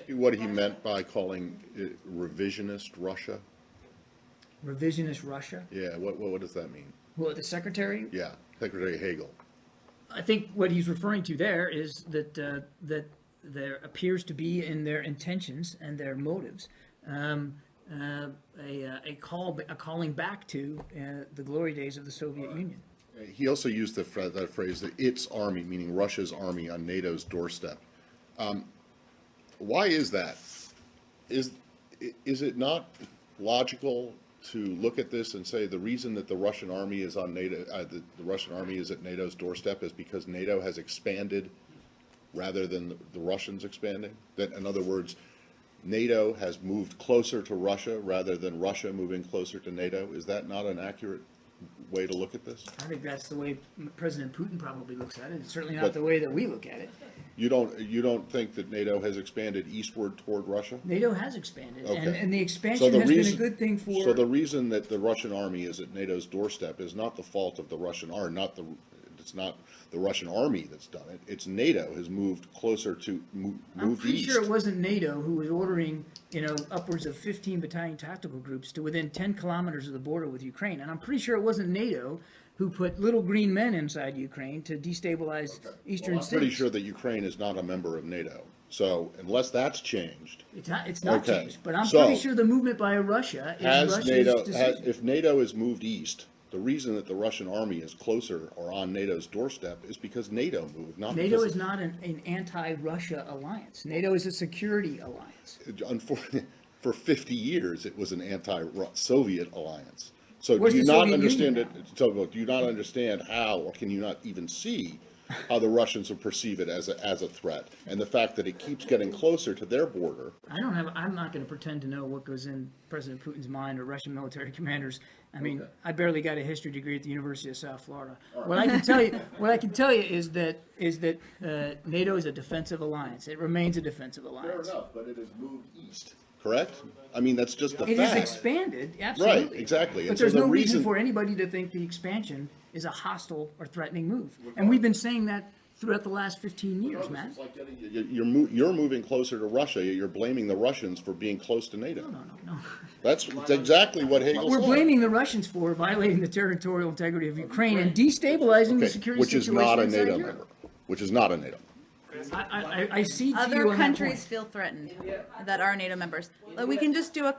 What he meant by calling it revisionist Russia? Revisionist Russia? Yeah, what does that mean? Well, the secretary? Yeah, Secretary Hagel. I think what he's referring to there is that that there appears to be in their intentions and their motives a calling back to the glory days of the Soviet Union. He also used that phrase, that its army, meaning Russia's army, on NATO's doorstep. Why is that? Is it not logical to look at this and say the reason that the Russian army is on NATO, the Russian army is at NATO's doorstep is because NATO has expanded rather than the Russians expanding? That, in other words, NATO has moved closer to Russia rather than Russia moving closer to NATO? Is that not an accurate way to look at this? I think that's the way President Putin probably looks at it. It's certainly not the way that we look at it. You don't think that NATO has expanded eastward toward Russia? NATO has expanded, Okay. and the expansion has been a good thing for. So the reason that the Russian army is at NATO's doorstep is not the fault of the Russian army, it's not the Russian army that's done it. It's NATO has moved closer to moved I'm pretty east. sure it wasn't NATO who was ordering, upwards of 15 battalion tactical groups to within 10 kilometers of the border with Ukraine, and I'm pretty sure it wasn't NATO who put little green men inside Ukraine to destabilize eastern I'm cities. pretty sure that Ukraine is not a member of NATO. So unless that's changed, It's not Okay. changed, but I'm So, pretty sure the movement by Russia is Russia's decision. if NATO has moved east, the reason that the Russian army is closer or on NATO's doorstep is because NATO moved, not NATO because is not an anti-Russia alliance. NATO is a security alliance. for 50 years it was an anti-Soviet alliance. So Where's do you the not Soviet understand Union it? So do you not understand how, or can you not even see how the Russians will perceive it as a threat, and the fact that it keeps getting closer to their border? I'm not going to pretend to know what goes in President Putin's mind or Russian military commanders. I mean, I barely got a history degree at the University of South Florida. What I can tell you is that NATO is a defensive alliance. It remains a defensive alliance. Fair enough, but it has moved east. Correct? I mean, that's just a It fact. has expanded, absolutely. Right, exactly. But And there's so the no reason reason for anybody to think the expansion is a hostile or threatening move. And we've been saying that throughout the last 15 years, Matt. It's like you're moving closer to Russia. You're blaming the Russians for being close to NATO. No. That's exactly what Hagel We're said. blaming the Russians for violating the territorial integrity of Ukraine and destabilizing the security which is situation not a inside NATO Europe. member. Which is not a NATO. I see to you Other on that countries point. feel threatened that are NATO members. We can just do a